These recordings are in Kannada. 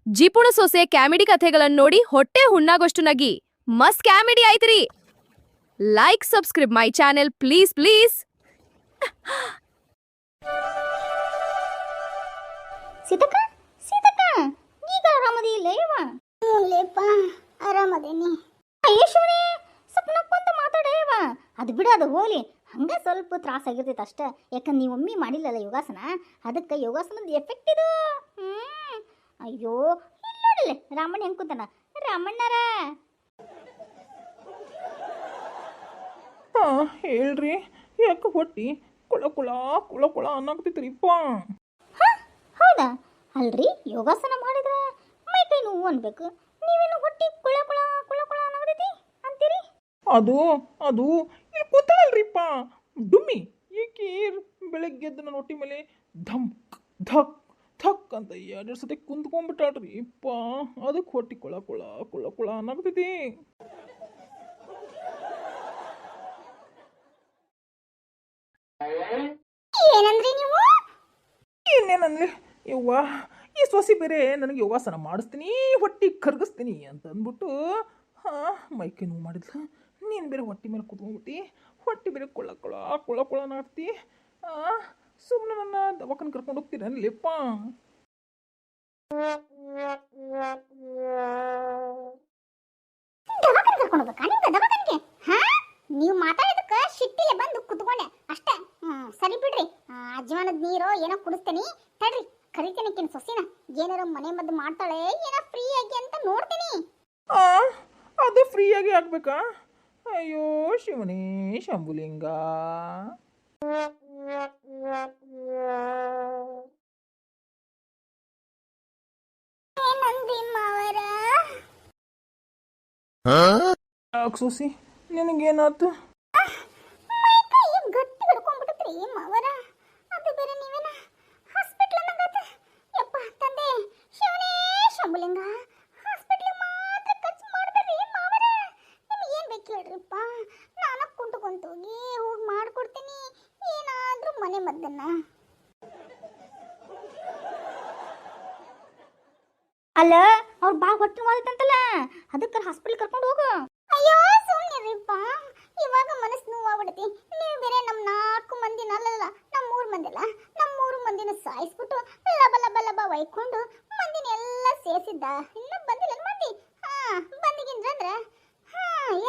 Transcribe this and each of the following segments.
ಜಿಪುಣ ಸೊಸೆ ಕ್ಯಾಮಿಡಿ ಕಥೆಗಳನ್ನ ನೋಡಿ ಹೊಟ್ಟೆ ಹುಣ್ಣಾಗೋಷ್ಟು ನಗಿ ಮಸ್ತ್ ಕ್ಯಾಮಿಡಿ ಆಯ್ತ್ರಿ. Like subscribe my channel please please. ಸೀತಕ್ಕ ಸೀತಕ್ಕ ಈಗ ಆರಾಮದಿಲ್ಲ ಇವ? ಲೇಪ ಆರಾಮದೇನಿ. ಯೇಶುವನೇ ಸ್ವಲ್ಪ ನಕ್ಕೊಂತ ಮಾತಾಡೇವ. ಅದು ಬಿಡು, ಅದು ಹೋಲಿ. ಹಂಗ ಸ್ವಲ್ಪ ತ್ರಾಸಾಗಿರ್ತೈತೆ ಅಷ್ಟೇ. ಯಾಕಂದ್ರೆ ನೀವು ಒಮ್ಮೆ ಮಾಡಿಲ್ಲಲ್ಲ ಯೋಗಾಸನ, ಅದಕ್ಕೆ ಯೋಗಾಸನದ ಎಫೆಕ್ಟ್ ಇದು. ಅಯ್ಯೋ ಇಲ್ಲಿ ನೋಡಲ್ಲ ರಾಮಣ್ಣ ಹೆಂಗ್ ಕೂತಾನ. ರಾಮಣ್ಣರ ಹೇಳ್ರಿ, ಯಾಕೆ ಹೊಟ್ಟಿ ಕುಳ ಕುಳ ಕುಳ ಕುಳ ಅನ್ನಕತ್ತೈತ್ರಿಪ್ಪ? ಹೌದಾ? ಅಲ್ರಿ, ಯೋಗಾಸನ ಮಾಡಿದ್ರೆ ಮೈ ಕೈ ನೋವು ಅನ್ಬೇಕು, ನೀವೇನು ಹೊಟ್ಟಿ ಕುಳ ಕುಳ ಕುಳ ಕುಳ ಅನ್ನೋದೈತಿ ಅಂತೀರಿ? ಅದು ಅದು ಇಲ್ಲಿ ಕೂತಾಳಲ್ರಿಪ್ಪ ಡುಮ್ಮಿ, ಈಕಿ ಬೆಳಗ್ಗೆ ಎದ್ದು ನನ್ನ ಹೊಟ್ಟಿ ಮೇಲೆ ಧಮ್ಕ್ ಧಕ್ ಥಕ್ ಅಂತ ಎರಡು ಸತಿ ಕುಂತ್ಕೊಂಡ್ಬಿಟ್ಟಾಳ್ರಿ ಇಪ್ಪ. ಅದಕ್ಕೆ ಹೊಟ್ಟಿ ಕುಳ ಕುಳ ಕುಳ ಕುಳ ಅನ್ನಕತ್ತೈತಿ. ಏನಂದ್ರಿ ನೀವು? ಇನ್ನೇನಂದ್ರೆ ಯವ್ವ, ಈ ಸೊಸಿ ಬೇರೆ ನನಗೆ ಯೋಗಾಸನ ಮಾಡಿಸ್ತೀನಿ, ಹೊಟ್ಟಿ ಕರ್ಗಿಸ್ತೀನಿ ಅಂತ ಅಂದ್ಬಿಟ್ಟು ಮೈಕೈ ನೋವು ಮಾಡಿದ್ಲು. ನೀನು ಬೇರೆ ಹೊಟ್ಟಿ ಮೇಲೆ ಕುತ್ಕೊಂಡ್ಬಿಟ್ಟು ಹೊಟ್ಟಿ ಬೇರೆ ಕುಳ ಕುಳ ಕುಳ ಕುಳ ನಾಡ್ತಿ. ಸುಮ್ಮನೆ ನನ್ನ ದವಾಖಾನೆ ಕರ್ಕೊಂಡು ಹೋಗ್ತೀರನ್ಲಿಪ್ಪ? ದವಾಖಾನೆ ಕರ್ಕೊಂಡು ಹೋಗ್ಬೇಕಾ ನಿಮ್ಗೆ? ದವಾಖಾನೆಗೆ ನೀವು ಮಾತಾಡೋದಕ್ಕೆ ಶಿಟ್ಟಿಲೆ ಬಂದು ಕುತ್ಕೊಂಡೆ ಅಷ್ಟೇ. ಸರಿ ಬಿಡ್ರಿ, ಅಜ್ವಾನದ ನೀರು ಏನೋ ಕುಡಿಸ್ತೀನಿ ತಡ್ರಿ, ಕರಿತೀನಿ ಕಿನ್ ಸೊಸಿನ. ಏನಾರ ಮನೆ ಮದ್ದು ಮಾಡ್ತಾಳೆ ಏನೋ ಫ್ರೀ ಆಗಿ ಅಂತ ನೋಡ್ತೀನಿ. ಅದು ಫ್ರೀಯಾಗಿ ಆಗ್ಬೇಕಾ? ಅಯ್ಯೋ ಶಿವನೇ ಶಂಭುಲಿಂಗ. ಏನಂದ್ರಿ ಮಾವರ? ಯಾಕೆ ಸೊಸಿ, ನಿನಗೇನಾಯ್ತು? ಮೈ ಕೈ ಗಟ್ಟಿ ಹಿಡ್ಕೊಂಡ್ಬಿಟ್ಟತ್ರಿ ಮಾವರ. ಅದು ಬೇರೆ ನೀವೇನ ಹಾಸ್ಪಿಟ್ಲ್ ಅನ್ನಂಗಾತ. ಯಪ್ಪ ತಂದೆ ಶಿವನೇ ಶಂಭುಲಿಂಗ, ಹಾಸ್ಪಿಟ್ಲಿಗೆ ಮಾತ್ರ ಖರ್ಚು ಮಾಡ್ಬೇಡ್ರಿ ಮಾವರ. ನಿಮ್ಗೆ ಏನು ಬೇಕು ಹೇಳ್ರಿಪ್ಪ, ನಾನು ಕುಂಟುಕೊಂತೋಗಿ ಹೋಗಿ ಮಾಡ್ಕೊಡ್ತೀನಿ ಏನಾದರೂ ಮನೆ ಮದ್ದನ್ನ. ಅಲ್ಲ, ಅವ್ರು ಭಾಳ ಹೊಟ್ಟೆ ನೋವಾದತ್ತಂತಲ್ಲ, ಅದಕ್ಕೆ ಹಾಸ್ಪಿಟ್ಲ್ ಕರ್ಕೊಂಡು ಹೋಗು. ಅಯ್ಯೋ ಸುಮ್ಮನಿರಿಪ್ಪ, ಇವಾಗ ಮನಸ್ಸು ನೋವಾಗ್ಬಿಡತಿ. ನೀವು ಬೇರೆ ನಮ್ಮ 4 ಮಂದಿನ ಅಲ್ಲಲ್ಲ, ನಮ್ಮ 3 ಮಂದಿ ಅಲ್ಲ, ನಮ್ಮ 3 ಮಂದಿನ ಸಾಯಿಸ್ಬಿಟ್ಟು ಲಬ ಲಬ ಲಬ ಒಯ್ಕೊಂಡು ಮಂದಿನ ಎಲ್ಲ ಸೇರಿಸಿದ್ದ. ಇನ್ನೂ ಬಂದಿಲ್ಲ ಮಂದಿ. ಬಂದಿಗಿಂದ್ರೆ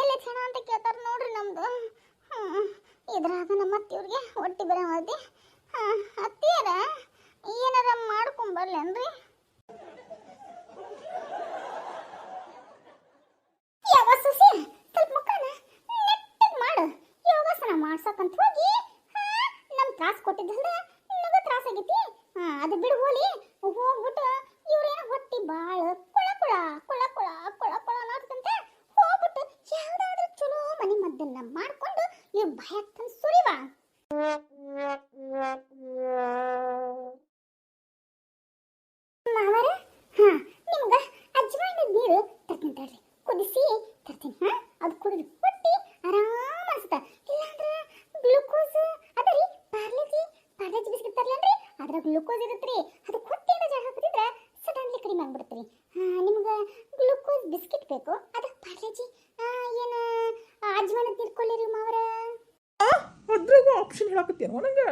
ಎಲ್ಲಿ ಕ್ಷಣ ಅಂತ ಕೇಳ್ತಾರ ನೋಡ್ರಿ ನಮ್ದು. ಇದ್ರಾಗ ನಮ್ಮ ಅತ್ತಿಯವ್ರಿಗೆ ಹೊಟ್ಟಿ ಬೇರೆ ಹೋದಿ. ಅತ್ತಿಯರ ಏನಾರ ಮಾಡ್ಕೊಂಬರ್ಲೇನ್ರಿ? ಯಾವ ಸೊಸೆ ಸ್ವಲ್ಪ ಮುಖನ ನೆಟ್ಟಗೆ ಮಾಡು. ಯೋಗಾಸನ ಮಾಡ್ಸಕ್ಕಂತ ಹೋಗಿ ನಮ್ ತ್ರಾಸ ಕೊಟ್ಟಿದ್ದಲ್ಲ, ನಿನಗೂ ತ್ರಾಸ ಆಗೈತಿ. ಅದು ಬಿಡು ಹೋಲಿ. ಹೋಗ್ಬಿಟ್ಟು ಇವ್ರೇನೋ ಹೊಟ್ಟಿ ಬಾಳ ಕುಳ ಕುಳ ಕುಳ ಕುಳ ಕುಳ ಕುಳ ಅನ್ನೋದಂತೆ ಹೋಗ್ಬಿಟ್ಟು ಯಾವ್ದಾದ್ರೂ ಚಲೋ ಮನೆ ಮದ್ದನ್ನ ಮಾಡ್ಕೊಂಡು ಇವ್ ಬಾಯಕ್ ತಂದು ಸುರಿವಾ. ಮಾವರ ನಿಮ್ಗ ಅಜ್ವಾಯಿನದ ನೀರು ತರ್ತೀನಿ ತಡ್ರಿ, ಕುದಿಸಿ ತರ್ತೀನಿ. ಅದು ಕುಡಿದು ಹೊಟ್ಟಿ ಆರಾಮ ಅನ್ಸುತ್ತ. ಇಲ್ಲಾಂದ್ರೆ ಗ್ಲೂಕೋಸ್ ಅದರಿ, ಪಾರ್ಲೇಜಿ ಬಿಸ್ಕಿಟ್ ತರ್ಲೇನ್ರಿ, ಅದ್ರಾಗ ಗ್ಲೂಕೋಸ್ ಇರುತ್ತ್ರಿ. ಅದು ಹೊಟ್ಟೆನ ಜಾಗ ಹಾಕಿದ್ರೆ ಸಡನ್ಲಿ ಕಡಿಮೆ ಆಗ್ಬಿಡುತ್ತ್ರಿ. ನಿಮ್ಗೆ ಗ್ಲೂಕೋಸ್ ಬಿಸ್ಕಿಟ್ ಬೇಕು, ಅದು ಪಾರ್ಲೇಜಿ ಏನು ಅಜ್ವಾನ ತಿಳ್ಕೊಳ್ಳಿರಿ ಮಾವರ. ಅದ್ರಾಗೂ ಆಪ್ಷನ್ ಹೇಳಕತ್ತೇನೋ ನಂಗೆ?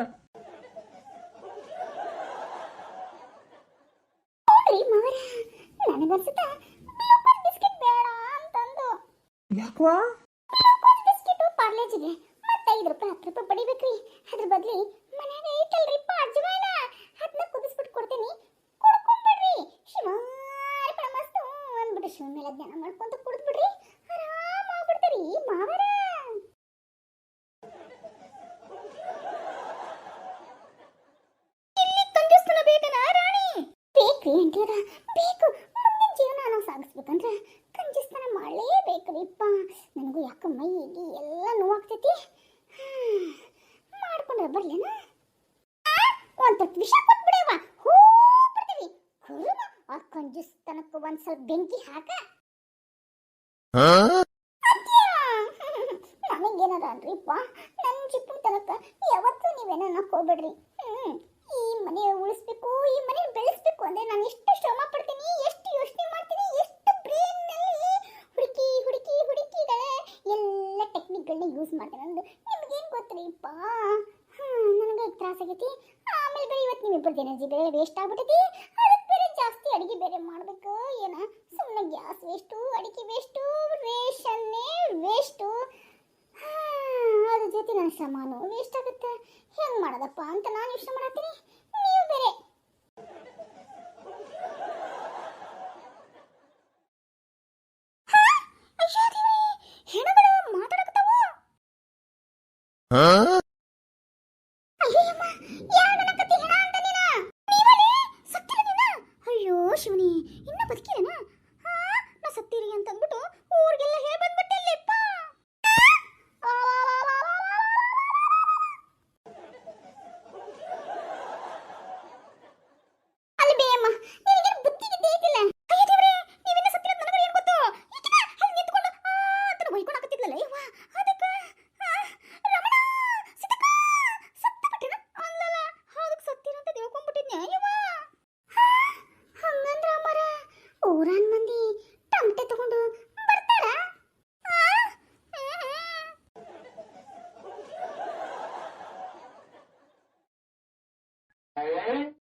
ನೋಡ್ರಿ ಮಾವರ, ನನಗನ್ಸುತ್ತ ಗ್ಲೂಕೋಸ್ ಬಿಸ್ಕಿಟ್ ಬೇಡ ಅಂತಂದು. ಯಾಕವಾ? ಗ್ಲೂಕೋಸ್ ಬಿಸ್ಕಿಟ್ ಪಾರ್ಲೇಜಿಗೆ ಮತ್ತೆ 5 ರೂಪಾಯಿ 10 ರೂಪಾಯಿ ಪಡಿಬೇಕ್ರಿ. ಅದ್ರ ಬದ್ಲಿ ಮನ್ಯಾಗ ಐತಲ್ರಿ ಅಜ್ವಾನ, ಅದನ್ನ ಕುದಿಸ್ಬಿಟ್ಟು ಕೊಡ್ತೀನಿ, ಕುಡ್ಕೊಂಡ್ಬಿಡ್ರಿ. ಶಿವಾರ್ಪಣ ಮಸ್ತು ಅಂದ್ಬಿಟ್ಟು ಶಿವ ಮೇಲೆ ಜ್ಞಾನ ಮಾಡ್ಕೊಂತ ಕುಡಿದ್ಬಿಡ್ರಿ, ಆರಾಮ ಆಗ್ಬಿಡ್ತೀರಿ ಮಾವರ. ಇಲ್ಲಿ ಕಂಜೂಸ್ತನ ಬೇಕನ ರಾಣಿ? ಬೇಕ್ರಿ ಅಂತೀರ, ಬೇಕು. ಮುಂದಿನ ಜೀವನ ನಾವು ಸಾಗಿಸ್ಬೇಕಂದ್ರೆ ಕಂಜೂಸ್ತನ ಮಾಡಲೇಬೇಕ್ರಿಪ್ಪ. ನನಗೂ ಯಾಕೆ ಮೈಗೆ ಎಲ್ಲ ನೋವಾಗ್ತೈತಿ. ಮಾಡ್ಕೊಂಡ್ರೆ ಬರ್ಲೇನ? ಒಂದು ತೊಟ್ಟು ವಿಷ ಕೊಟ್ಬಿಡೇವ, ಹೋಗ್ಬಿಡ್ತೀವಿ. ಕುರುಮ ಆ ಕಂಜೂಸ್ತನಕ್ಕೆ ಒಂದು ಸ್ವಲ್ಪ ಬೆಂಕಿ ಹಾಕ. ನನಗೇನಾರ ಅನ್ರಿಪ್ಪ, ನನ್ನ ಚಿಕ್ಕ ತನಕ ಯಾವತ್ತೂ ನೀವೇನ ಹೋಗ್ಬೇಡ್ರಿ. ಈ ಮನೆ ಉಳಿಸ್ಬೇಕು, ಈ ಮನೆ ಬೆಳೆಸ್ಬೇಕು ಅಂದ್ರೆ ನಾನು ಎಷ್ಟು ಶ್ರಮ ಪಡ್ತೀನಿ, ಎಷ್ಟು ಮಾಡ್ತೇನೆ ಅಂದು ನಿಮ್ಗೇನು ಗೊತ್ತ್ರಿಪ್ಪ. ನನಗೆ ತ್ರಾಸ ಆಗೈತಿ. ಆಮೇಲೆ ಬೇರೆ ಇವತ್ತು ನಿಮ್ಮಿಬ್ಬರದ್ದು ಎನರ್ಜಿ ಬೇರೆ ವೇಸ್ಟ್ ಆಗ್ಬಿಟ್ಟೈತಿ. ಅದಕ್ಕೆ ಬೇರೆ ಜಾಸ್ತಿ ಅಡುಗೆ ಬೇರೆ ಮಾಡಬೇಕು. ಏನ ಸುಮ್ಮನೆ ಗ್ಯಾಸ್ ವೇಸ್ಟು, ಅಡುಗೆ ವೇಸ್ಟು, ರೇಷನ್ನೇ ವೇಸ್ಟು. ಅದ್ರ ಜೊತೆ ನನ್ನ ಶ್ರಮನೂ ವೇಸ್ಟ್ ಆಗುತ್ತೆ. ಹೆಂಗೆ ಮಾಡೋದಪ್ಪ ಅಂತ ನಾನು ಯೋಚನೆ ಮಾಡತ್ತೀನಿ. ನೀವು ಬೇರೆ ಹೆಣಗಳು ಮಾತಾಡಕತ್ತಾವ. ಅಯ್ಯಮ್ಮ, ಯಾರನ್ನಕತ್ತಿ ಹೆಣ ಅಂತ ನೀನ? ನೀವಲೇ ಸತ್ತಿರ ನೀನ? ಅಯ್ಯೋ ಶಿವನಿ, ಇನ್ನ ಬದುಕಿರೇನ? ನಾ ಸತ್ತಿರಿ ಅಂತ ಅಂದ್ಬಿಟ್ಟು ಊರಿಗೆಲ್ಲ ಹೇಳಿ ಬಂದ್ಬಿಟ್ಟೆಲ್ಲಪ್ಪ. ಅಲ್ಲಿ ಬೇಯಮ್ಮ, ನಿನಗೆ ಬುದ್ಧಿಗಿದ್ದೇ ಐತಿಲ್ಲ. ಅಯ್ಯ ದೇವ್ರೇ, ನೀವಿನ್ನ ಸತ್ತಿರೋದು ನನಗೆ ಏನು ಗೊತ್ತು? ಈಕಿನ ಅಲ್ಲಿ ನಿಂತ್ಕೊಂಡು ಆತನ ಬೈಕೊಂಡಾಕತ್ತಿದ್ಲಲ್ಲ ಯವ್ವ, ಅದಕ್ಕೆ ರಮಣ ಸಿತಕ ಸತ್ತಬಿಟ್ಟಿನ ಅಲ್ಲಲ್ಲ, ಅದಕ್ಕೆ ಸತ್ತಿರಂತ ತಿಳ್ಕೊಂಡ್ಬಿಟ್ಟಿದ್ನ ಯವ್ವ. ಹಂಗಂದ್ರ ಅಮ್ಮರ ಊರನ್ ಮಂದಿ ಟಮಟೆ ತಗೊಂಡು ಬರ್ತಾರ?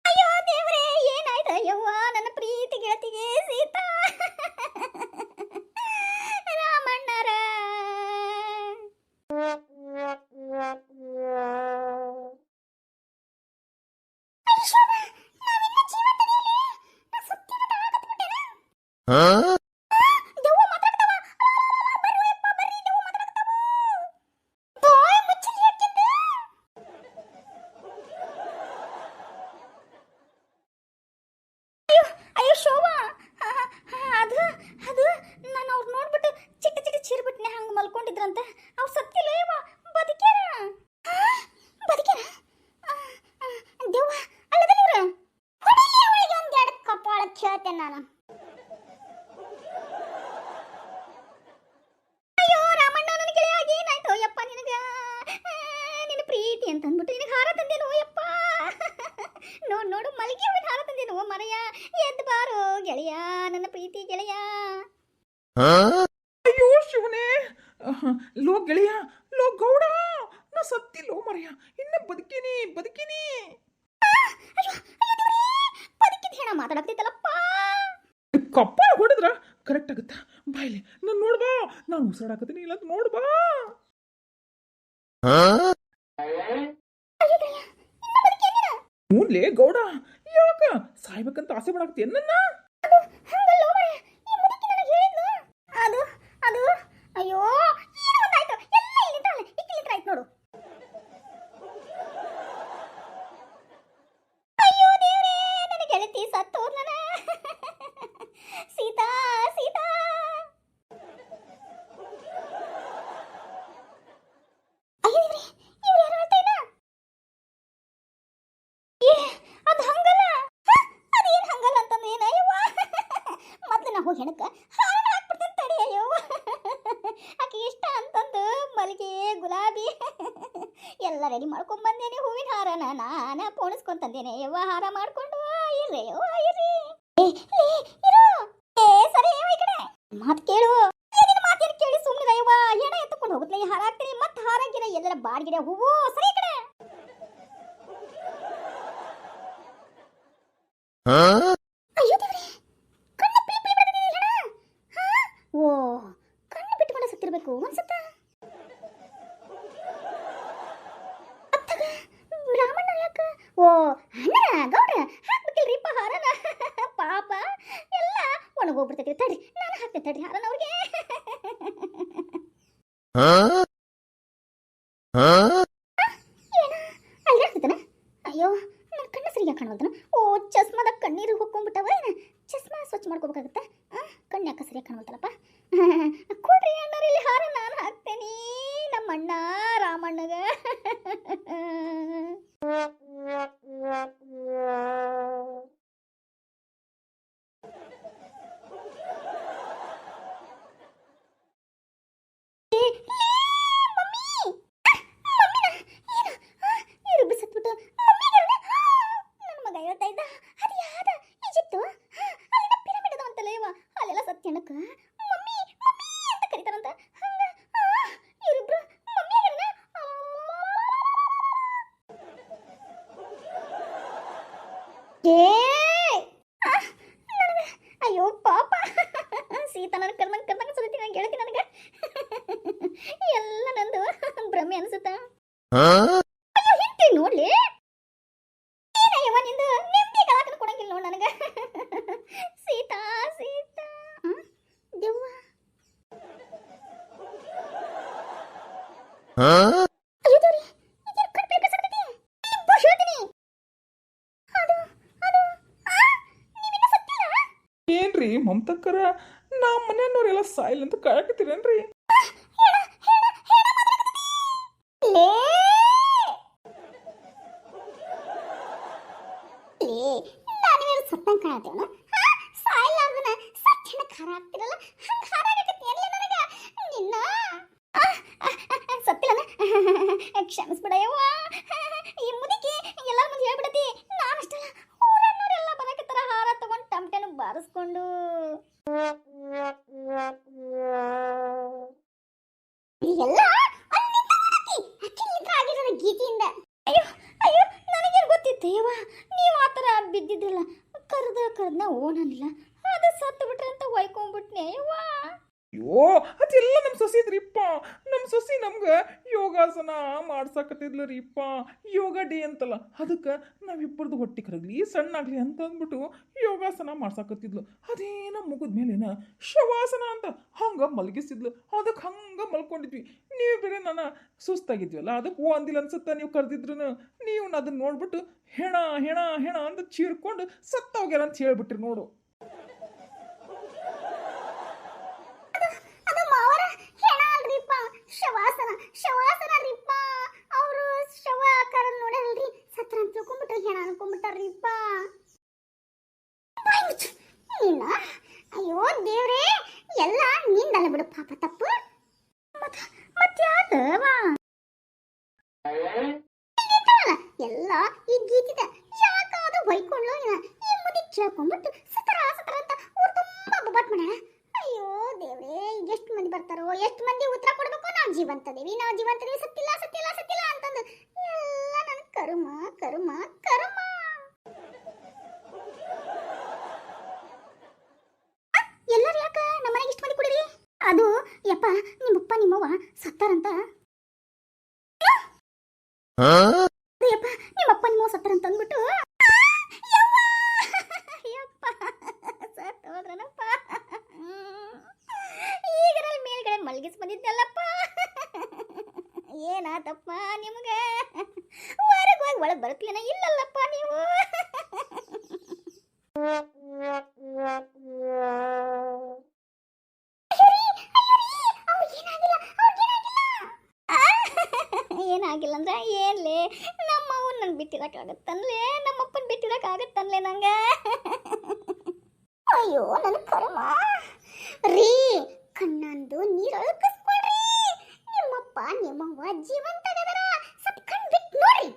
ಅಯ್ಯೋ ದೇವ್ರೇ, ಏನಾಯ್ತ ಯವ್ವ ನನ್ನ ಪ್ರೀತಿ ಗೆಳತಿಗೆ ಸೀತಾ ರಾಮಣ್ಣರ? ದೆವ್ವ ಮಾತಾಡ್ತಾವ. ಬರ್ರಿ ಅಪ್ಪ, ಬರ್ರಿ, ದೆವ್ವ ಮಾತಾಡ್ತಾವ. ಬಾಯ್ ಮುಚ್ಚಲಿ ಯಾಕಿಂದ? ಅಯ್ಯೋ ಅಯ್ಯೋ ಶೋಭಾ, ಅದು ಅದು ನಾನು ಅವ್ರು ನೋಡ್ಬಿಟ್ಟು ಚಿಟ್ಟ ಚಿಟ್ಟ ಚೀರ್ಬಿಟ್ನೆ. ಹಂಗೆ ಮಲ್ಕೊಂಡಿದ್ರಂತ. ಅವ್ರು ಸತ್ತಿಲ್ಲ ಯವ್ವ, ಬದುಕ್ಯಾರ. ಬದುಕ್ಯಾರ? ದೆವ್ವ ಅಲ್ಲದ ಇವ್ರ? ಹೊಡಿಲಿ ಅವಳಿಗೆ ಒಂದೆರಡು ಕಪಾಳ ಕೇಳ್ತೇನೆ ನಾನು. ಅಯ್ಯೋ ರಾಮಣ್ಣ, ನನ್ನ ಗೆಳೆಯ ಏನಾಯ್ತು ಯಪ್ಪ ನಿನಗ? ನಿನ್ನ ಪ್ರೀತಿ ಅಂತ ಅಂದ್ಬಿಟ್ಟು ನಿನಗೆ ಹಾರ ತಂದೇನು ಯಪ್ಪ? ನೋಡು ನೋಡು, ಮಲಗಿ ಹೂವಿನ ಹಾರ ತಂದೇನು ಮರೆಯ. ಎದ್ದು ಬಾರೋ ಗೆಳೆಯ, ನನ್ನ ಪ್ರೀತಿ ಗೆಳೆಯ. ಅಯ್ಯೋ ಶಿವನೇ, ಲೋ ಗೆಳೆಯ, ಲೋ ಗೌಡ, ನಾ ಸತ್ತಿಲ್ಲೋ ಮರೆಯ, ಇನ್ನ ಬದುಕಿನಿ ಬದುಕಿನಿ. ಅಯ್ಯೋ ಅಯ್ಯೋ ದೇವ್ರೇ, ಬದುಕಿದ ಹೆಣ ಮಾತಾಡಕ್ತಿತ್ತಲ್ಲಪ್ಪ. ಕಪ್ಪಾಳ ಹೊಡೆದ್ರ ಕರೆಕ್ಟ್ ಆಗುತ್ತಾ? ಬಾಯ್ಲಿ ನಾನು ನೋಡ್ಬಾ, ನಾನು ಉಸಿರಾಡಕತ್ತೀನಿ ಇಲ್ಲ ಅಂತ ನೋಡ್ಬಾ. ಅಯ್ಯೋ ಗೆಳೆಯ, ಇನ್ನ ಬದುಕೇನಿನ? ಮೂನ್ಲೇ ಗೌಡ, ಯಾಕ ಸಾಯ್ಬೇಕಂತ ಆಸೆ ಮಾಡಾಕತ್ತಿ ನನ್ನ? ಅದು ಹಂಗಲ್ಲ ಮಾರ್ರೆ, ಈ ಮುದುಕಿ ನನಗೆ ಹೇಳಿದ್ಲು. ಅದು ಅದು ಅಯ್ಯೋ, ಏನೋ ಒಂದಾಯ್ತು. ಎಲ್ಲ ಇಲ್ಲಿಂದ ಅಲ್ಲ, ಇಲ್ಲಿಂದ ಆಯ್ತು ನೋಡು. ಅಯ್ಯೋ ದೇವ್ರೇ, ನನ್ನ ಗೆಳತಿ ಸತ್ತೋದ್ಲನ. ಸೀತಾ ಸೀತಾ. ಅಯ್ಯೋ ದೇವ್ರೇ, ಇವ್ರು ಯಾರು ಹೇಳ್ತಾ ಇಲ್ಲ? ಅದು ಹಂಗಲ್ಲ. ಅದೇನು ಹಂಗಲ್ಲ ಅಂತಂದ್ರೆ ಏನಯ್ಯವ್ವ? ಮೊದ್ಲು ನಾವು ಹೆಣಕ ಹಾರ ಹಾಕ್ಬಿಡ್ತೇನೆ ತಡಿ. ಅಯ್ಯೋ, ಆಕೆ ಇಷ್ಟ ಅಂತಂದು ಮಲ್ಲಿಗೆ ಗುಲಾಬಿ ಎಲ್ಲ ರೆಡಿ ಮಾಡ್ಕೊಂಡ್ ಬಂದೇನೆ. ಹೂವಿನ ಹಾರನ ನಾನ ಪೋಣಿಸ್ಕೊಂಡ್ ತಂದೇನೆ ಯವ್ವ. ಹಾರ ಮಾಡ್ಕೊಂಡು ಇರ್ರಿ ಯವ್ವ, ಇರ್ರಿ. ಇರು. ಸರಿ ಯವ್ವ, ಈ ಕಡೆ ಮಾತು ಕೇಳು. ಏನಿನ ಮಾತೇನು ಕೇಳಿ ಸುಮ್ಮನೆ ಯವ್ವ. ಹೆಣ ಎತ್ತಕೊಂಡು ಹೋಗುತ್ತೆ, ಹಾರ ಹಾಕ್ತೀನಿ. ಮತ್ತೆ ಹಾರ ಗಿಡ ಎಲ್ಲರ ಬಾಡ್ಗಿಡ ಹೂವು. ಸರಿ ಈ ಕಡೆ. ಅಯ್ಯೋ ದೇವ್ರೇ, ಕಣ್ಣು ಪಿಳಿ ಪಿಳಿ ಬರ್ತದೆ ಹೆಣ. ಓ, ಕಣ್ಣು ಬಿಟ್ಕೊಂಡು ಸತ್ತಿರ್ಬೇಕು ಅನ್ಸುತ್ತ. ಅತ್ತಗ ರಾಮಣ್ಣ ಯಾಕ? ಓ ಅಣ್ಣ ಗೌಡ್ರ ಹಾಕ್ಬೇಕಿಲ್ರಿಪ್ಪ ಹಾರನ. ಪಾಪ ಎಲ್ಲ ಒಣಗೋಗ್ಬಿಡ್ತೈತಿ. ತಡ್ರಿ, ನಾನು ಹಾಕ್ತೇನೆ ತಡ್ರಿ ಹಾರನ ಅವ್ರಿಗೆ. ಏನ ಅಲ್ಲಿ ಹಾಕ್ತಾನ? ಅಯ್ಯೋ, ನನ್ನ ಕಣ್ಣು ಸರಿಯಾಗಿ ಕಾಣುವಂತನ. ಓ, ಚಸ್ಮಾದ ಕಣ್ಣೀರು ಹೊಕ್ಕೊಂಡ್ಬಿಟ್ಟವ. ಚಸ್ಮಾ ಸ್ವಚ್ಛ ಮಾಡ್ಕೋಬೇಕಾಗತ್ತ. ಕಣ್ಣು ಯಾಕೆ ಸರಿಯಾಗಿ ಕಾಣುವಂತಲ್ಲಪ್ಪ? ಕೊಡ್ರಿ ಅಣ್ಣಾರ, ಇಲ್ಲಿ ಹಾರ ನಾನು ಹಾಕ್ತೇನೆ ನಮ್ಮ ಅಣ್ಣ ರಾಮಣ್ಣಗ. ಮಮ್ಮಿ ಮಮ್ಮಿ ಅಂತ ಕರೀತಾರಂತ. ಹಂಗ ಇವರಿಬ್ರು ಮಮ್ಮಿ ನಾನು ಕರ್ದಂಗೆ ಸುರಿತೀನಿ ನಾನು ಗೆಳತಿ ನನಗೆ ಎಲ್ಲ ನಂದು ಭ್ರಮೆ ಅನ್ಸುತ್ತಾ ಅಯ್ಯೋ ಹಿಂಟಿ ನೋಡ್ಲಿ ಏನಯ್ಯವ ನಿಂದು ನೆಮ್ಮದಿ ಕಲಾಕನ ಕೊಡಂಗಿಲ್ಲ ನೋಡ್ ನನಗೆ ಸೀತಾ ಸೀತಾ ದೆವ್ವ ಅಯ್ಯೋ ದೇವ್ರಿ ಇದೆಲ್ಲ ಕಟ್ ಬೇಕಸಕತ್ತಿ ಬಸ್ ಹೇಳ್ತೀನಿ ಅದು ಅದು ನೀವಿನ್ನ ಸತ್ತಿಲ್ಲ ಏನ್ರಿ ಮಮತಕ್ಕರ ನಮ್ಮ ಮನೆಯವ್ರೆಲ್ಲ ಸಾಯಿಲ್ ಅಂತ ಕಾಯಕತ್ತೀರೇನ್ರಿ ಲೇ ನಾನೇನು ಸತ್ತಂಗೆ ಕಾಣತ್ತೇವನ ಸಾಯಿಲಾರ್ದನ ಸಚ್ಚನ ಖಾರ ಆಗ್ತಿರಲ್ಲ ಹಂಗೆ ಖಾರ ಆಗತ್ತೆ ಏನಿಲ್ಲ ನನಗೆ ನಿನ್ನ ಸತ್ತಿಲ್ಲನ ಕ್ಷಮಿಸ್ಬಿಡಯ್ಯವ್ವ ಈ ಮುದುಕಿ ಎಲ್ಲರ ಮುಂದೆ ಹೇಳ್ಬಿಡತಿ ನಾನಷ್ಟಲ್ಲ ಊರನ್ನೋರೆಲ್ಲ ಬರಕತ್ತಾರ ಹಾರ ತಗೊಂಡು ಟಮಟೆನ ಬಾರಿಸ್ಕೊಂಡು ಎಲ್ಲ ಆಗಿರೋದು ಗೀತೆಯಿಂದ ಅಯ್ಯೋ ಅಯ್ಯೋ ನನಗೇನು ಗೊತ್ತಿತ್ತು ಯವ್ವ ನೀವು ಆ ಥರ ಬಿದ್ದಿದ್ರಲ್ಲ ಕರ್ದ ಓಣನಿಲ್ಲ ಅದು ಸತ್ತು ಬಿಟ್ರೆ ಅಂತ ಹೊಯ್ಕೊಂಡ್ಬಿಟ್ನೆ ಯವ್ವ ಅಯ್ಯೋ ಅದೆಲ್ಲ ನಮ್ಮ ಸೊಸಿ ಇದ್ರಿಪ್ಪ ನಮ್ಮ ಸೊಸಿ ನಮ್ಗೆ ಯೋಗಾಸನ ಮಾಡ್ಸಕತ್ತಿದ್ಲು ರೀಪ್ಪ ಯೋಗ ಡೇ ಅಂತಲ್ಲ ಅದಕ್ಕೆ ನಾವಿಬ್ಬರದು ಹೊಟ್ಟೆ ಕರಗ್ಲಿ ಸಣ್ಣಾಗ್ಲಿ ಅಂತ ಅಂದ್ಬಿಟ್ಟು ಯೋಗಾಸನ ಮಾಡ್ಸಕತ್ತಿದ್ಲು ಅದೇನೋ ಮುಗಿದ ಮೇಲೇನ ಶವಾಸನ ಅಂತ ಹಂಗೆ ಮಲಗಿಸಿದ್ಲು ಅದಕ್ಕೆ ಹಂಗೆ ಮಲ್ಕೊಂಡಿದ್ವಿ ನೀವು ಬೇರೆ ನಾನು ಸುಸ್ತಾಗಿದ್ವಲ್ಲ ಅದಕ್ಕೆ ಓ ಅಂದಿಲ್ಲ ಅನ್ಸುತ್ತೆ ನೀವು ಕರೆದಿದ್ರು ನೀವು ಅದನ್ನ ನೋಡ್ಬಿಟ್ಟು ಹೆಣ ಹೆಣ ಹೆಣ ಅಂತ ಚೀರ್ಕೊಂಡು ಸತ್ತೋಗ್ಯಾರ ಅಂತ ಹೇಳ್ಬಿಟ್ರಿ ನೋಡು ಶವಾಸನ ರೀಪ್ಪ ಅವರು ಶವ ಆಕಾರ ನೋಡಲ್ರಿ ಸತ್ರ ಅಂತ ತಿಳ್ಕೊಂಡ್ಬಿಟ್ರೆ ಹೆಣ ಅನ್ಕೊಂಡ್ಬಿಟ್ಟಾರ್ರಿಪ್ಪ ನಿನ್ನ ಅಯ್ಯೋ ದೇವ್ರೇ ಎಲ್ಲ ನಿಂದಲ್ಲ ಬಿಡು ಪಾಪ ತಪ್ಪು ಮತ್ಯಾದವಾ ಎಲ್ಲ ಈ ಗೀತಿದ ಯಾಕಾದ್ರೂ ಬೈಕೊಂಡ್ಲು ಈ ಮುದಿ ಕೇಳ್ಕೊಂಡ್ಬಿಟ್ಟು ಸತರ ಅಂತ ಊರ್ ತುಂಬಾ ಬೊಬ್ಬಾಟ್ ಮಾಡ್ಯಾಳ ಅಯ್ಯೋ ದೇವ್ರೇ ಎಷ್ಟು ಮಂದಿ ಬರ್ತಾರೋ ಎಷ್ಟು ಮಂದಿ ಉತ್ತರ ಕೊಡ್ಬೇಕು ನಾವು ಜೀವಂತದೇವಿ ಸತ್ತಿಲ್ಲ ಅಂತಂದು ಎಲ್ಲ ನನ್ನ ಕರ್ಮ ಕರ್ಮ ಕರ್ಮ ಎಲ್ಲರೂ ಯಾಕ ನಮ್ಮನೆಗೆ ಇಷ್ಟು ಮಂದಿ ಕುಡಿರಿ ಅದು ಯಪ್ಪ ನಿಮ್ಮಪ್ಪ ನಿಮ್ಮವ್ವ ಸತ್ತಾರಂತ ಯಪ್ಪ ನಿಮ್ಮಪ್ಪ ನಿಮ್ಮವ್ವ ಸತ್ತಾರಂತ ಅಂದ್ಬಿಟ್ಟು ಯಪ್ಪ ಸತ್ತೋದ್ರನಪ್ಪ ಈಗರಲ್ಲಿ ಮೇಲ್ಗಡೆ ಮಲಗಿಸ್ ಬಂದಿದ್ದಲ್ಲಪ್ಪ ಏನಾತಪ್ಪ ನಿಮ್ಗೆ ಹೊರಗೆ ಹೋಗಿ ಒಳಗೆ ಬರ್ತೀನ ಇಲ್ಲಲ್ಲಪ್ಪ ನೀವು ಏನಾಗಿಲ್ಲ ಅಂದ್ರೆ ಏನ್ಲೇ ನಮ್ಮವ್ವ ನನ್ ಬಿಟ್ಟಿರಕ್ಕಾಗತ್ತನ್ಲೇ ನಮ್ಮಪ್ಪನ ಬಿಟ್ಟಿರಕ್ಕಾಗತ್ತನ್ಲೇ ನಂಗೆ ಅಯ್ಯೋ ನನ್ನ ಕರ್ಮ ರೀ ಕಣ್ಣಂದು ನೀರೊಳಗಿಸ್ಕೊಳ್ರಿ ನಿಮ್ಮಪ್ಪ ನಿಮ್ಮವ್ವ ಜೀವಂತ ಸ್ವಲ್ಪ ಕಣ್ ಬಿಟ್ಟು ನೋಡ್ರಿ